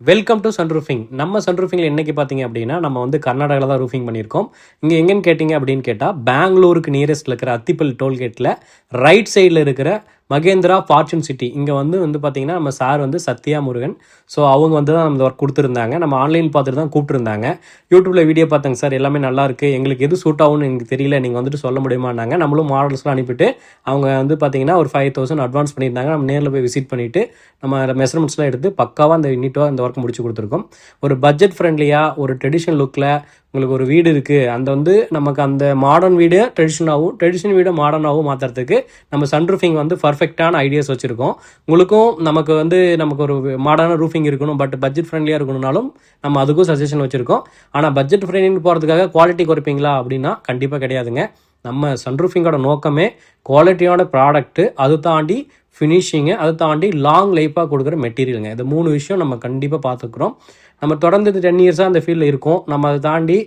Welcome to Sun Roofing. நம்ம Sun ரூஃபிங்கில் இன்றைக்கி பார்த்தீங்க அப்படின்னா நம்ம வந்து கர்நாடகாவில் தான் ரூஃபிங் பண்ணியிருக்கோம். இங்கே எங்கேன்னு கேட்டிங்க அப்படின்னு கேட்டால் பெங்களூருக்கு நியரஸ்ட்டில் இருக்கிற அத்திப்பல் டோல்கேட்டில் ரைட் சைடில் இருக்கிற மகேந்திரா ஃபார்ச்சூன் சிட்டி இங்கே வந்து பார்த்தீங்கன்னா நம்ம சார் வந்து சத்யா முருகன். ஸோ அவங்க வந்து தான் நம்ம ஒர்க் கொடுத்துருந்தாங்க. நம்ம ஆன்லைன் பார்த்துட்டு தான் கூப்பிட்டுருந்தாங்க. யூடியூப்பில் வீடியோ பார்த்தேங்க சார், எல்லாமே நல்லாயிருக்கு, எங்களுக்கு எது சூட் ஆகும்னு எனக்கு தெரியல, நீங்கள் வந்துட்டு சொல்ல முடியுமான்னாங்க. நம்மளும் மாடல்ஸ்லாம் அனுப்பிட்டு அவங்க வந்து பார்த்தீங்கன்னா ஒரு 5,000 அட்வான்ஸ் பண்ணியிருந்தாங்க. நம்ம நேரில் போய் விசிட் பண்ணிவிட்டு நம்ம மெஷர்மெண்ட்ஸ்லாம் எடுத்து பக்காவாக அந்த நீட்டாக இந்த ஒர்க் முடிச்சு கொடுத்துருக்கோம். ஒரு பட்ஜெட் ஃப்ரெண்ட்லியாக ஒரு ட்ரெடிஷ்னல் லுக்கில் உங்களுக்கு ஒரு வீடு இருக்குது, அந்த வந்து நமக்கு அந்த மாடர்ன் வீடு ட்ரெடிஷ்னல் வீடை மாடர்னாகவும் மாற்றுறதுக்கு நம்ம சன் ரூஃபிங் வந்து பர்ஃபெக்டான ஐடியாஸ் வச்சுருக்கோம். உங்களுக்கும் நமக்கு ஒரு மாடர்னான ரூஃபிங் இருக்கணும், பட் பட்ஜெட் ஃப்ரெண்ட்லியாக இருக்கணும்னாலும் நம்ம அதுக்கும் சஜஷன் வச்சுருக்கோம். ஆனால் பட்ஜெட் ஃப்ரெண்ட்லி போகிறதுக்காக குவாலிட்டி குறைப்பீங்களா அப்படின்னா கண்டிப்பாக கிடையாதுங்க. நம்ம சன் ரூஃபிங்கோட நோக்கமே குவாலிட்டியோட ப்ராடக்ட்டு, அது தாண்டி ஃபினிஷிங்கு, அதை தாண்டி லாங் லைஃபாக கொடுக்குற மெட்டீரியலுங்க. இந்த 3 விஷயம் நம்ம கண்டிப்பாக பார்த்துக்குறோம். நம்ம தொடர்ந்து 10 இயர்ஸாக அந்த ஃபீல்டில் இருக்கோம். நம்ம அதை தாண்டி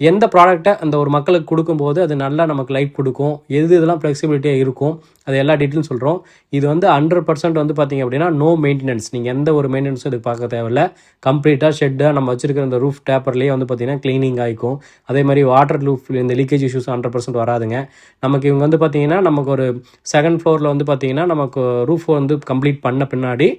எந்த ப்ராடக்டை அந்த ஒரு மக்களுக்கு கொடுக்கும்போது அது நல்லா நமக்கு லைஃப் கொடுக்கும், இதெல்லாம் ஃப்ளெக்சிபிலிட்டியாக இருக்கும், அது எல்லா டீட்டெயிலும் சொல்கிறோம். இது வந்து 100% வந்து பார்த்திங்க அப்படின்னா நோ மெயின்டெனன்ஸ். நீங்கள் எந்த ஒரு மெயின்டெனன்ஸும் இது பார்க்க தேவையில்ல. கம்ப்ளீட்டாக ஷெட்டாக நம்ம வச்சுருக்கிற அந்த ரூஃப் டேப்பர்லேயே வந்து பார்த்திங்கன்னா க்ளீனிங் ஆகிக்கும். அதே மாதிரி வாட்டர் லூஃப் இந்த லீக்கேஜ் இஷ்யூஸ் 100% வராதுங்க. நமக்கு இவங்க வந்து பார்த்திங்கன்னா நமக்கு ஒரு 2nd ஃப்ளோரில் வந்து பார்த்திங்கன்னா நமக்கு ரூஃப் வந்து கம்ப்ளீட் பண்ண பின்னாடி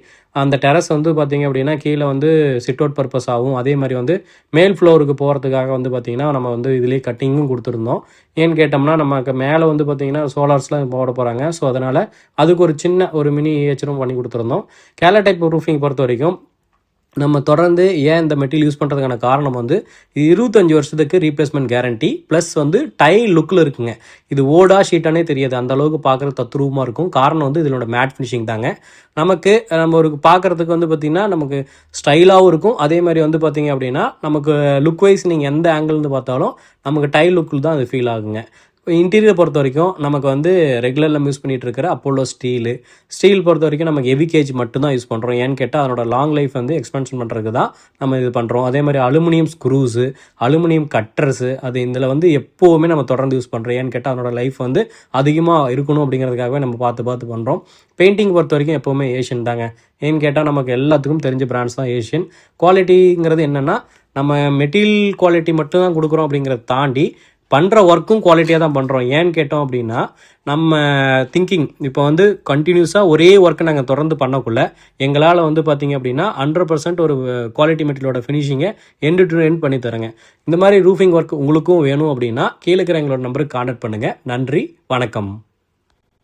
அந்த டெரஸ் வந்து பார்த்திங்க அப்படின்னா கீழே வந்து சிட் அவுட் பர்பஸ் ஆகும். அதே மாதிரி வந்து மேல் ஃப்ளோருக்கு போகிறதுக்காக வந்து பார்த்திங்கன்னா நம்ம வந்து இதுலேயே கட்டிங்கும் கொடுத்துருந்தோம். ஏன்னு கேட்டோம்னா நமக்கு மேலே வந்து பார்த்திங்கன்னா சோலார்ஸ்லாம் போட போகிறாங்க. ஸோ அதனால் அதுக்கு ஒரு சின்ன ஒரு மினி ஏச்சரும் பண்ணி கொடுத்துருந்தோம். கேலா டைப் ரூஃபிங் பொறுத்த வரைக்கும் நம்ம தொடர்ந்து ஏன் இந்த மெட்டீரியல் யூஸ் பண்ணுறதுக்கான காரணம் வந்து 25 வருஷத்துக்கு ரீப்ளேஸ்மெண்ட் கேரண்டி ப்ளஸ் வந்து டைல் லுக்கில் இருக்குங்க. இது ஓடா ஷீட்டானே தெரியாது, அந்த அளவுக்கு பார்க்குறது தத்ரூபமாக இருக்கும். காரணம் வந்து இதனோட மேட் ஃபினிஷிங் தாங்க. நம்ம ஒரு பார்க்குறதுக்கு வந்து பார்த்திங்கன்னா நமக்கு ஸ்டைலாகவும் இருக்கும். அதே மாதிரி வந்து பார்த்திங்க அப்படின்னா நமக்கு லுக் வைஸ் நீங்கள் எந்த ஆங்கிள்னு பார்த்தாலும் நமக்கு டைல் லுக்கில் தான் அது ஃபீல் ஆகுங்க. இன்டீரியர் பொறுத்த வரைக்கும் நமக்கு வந்து ரெகுலரில் யூஸ் பண்ணிகிட்டு இருக்கிற அப்போலோ ஸ்டீல் பொறுத்த வரைக்கும் நமக்கு ஹெவி கேஜ் மட்டும்தான் யூஸ் பண்ணுறோம். ஏன்னு கேட்டால் அதனோட லாங் லைஃப் வந்து எக்ஸ்பென்ஷன் பண்ணுறதுக்கு தான் நம்ம இது பண்ணுறோம். அதே மாதிரி அலுமினியம் ஸ்க்ரூஸு, அலுமினியம் கட்டர்ஸு, அது இதில் வந்து எப்போவுமே நம்ம தொடர்ந்து யூஸ் பண்ணுறோம். ஏன்னு கேட்டால் அதனோட லைஃப் வந்து அதிகமாக இருக்கணும் அப்படிங்கிறதுக்காகவே நம்ம பார்த்து பண்ணுறோம். பெயிண்டிங் பொறுத்த வரைக்கும் எப்போவுமே ஏஷியன் தாங்க. ஏன்னு கேட்டால் நமக்கு எல்லாத்துக்கும் தெரிஞ்ச பிராண்ட்ஸ் தான் ஏஷியன். குவாலிட்டிங்கிறது என்னென்னா நம்ம மெட்டீரியல் குவாலிட்டி மட்டும் தான் கொடுக்குறோம் அப்படிங்கிறத தாண்டி பண்ணுற ஒர்க்கும் குவாலிட்டியாக தான் பண்ணுறோம். ஏன்னு கேட்டோம் அப்படின்னா நம்ம திங்கிங் இப்போ வந்து கண்டினியூஸாக ஒரே ஒர்க்கை நாங்கள் தொடர்ந்து பண்ணக்குள்ள எங்களால் வந்து பார்த்திங்க அப்படின்னா 100% ஒரு குவாலிட்டி மெட்டீரியலோட ஃபினிஷிங்கை எண்டு டு எண்ட் பண்ணி தரேங்க. இந்த மாதிரி ரூஃபிங் ஒர்க் உங்களுக்கும் வேணும் அப்படின்னா கீழே இருக்கிற எங்களோட நம்பருக்கு கான்டாக்ட் பண்ணுங்கள். நன்றி, வணக்கம்.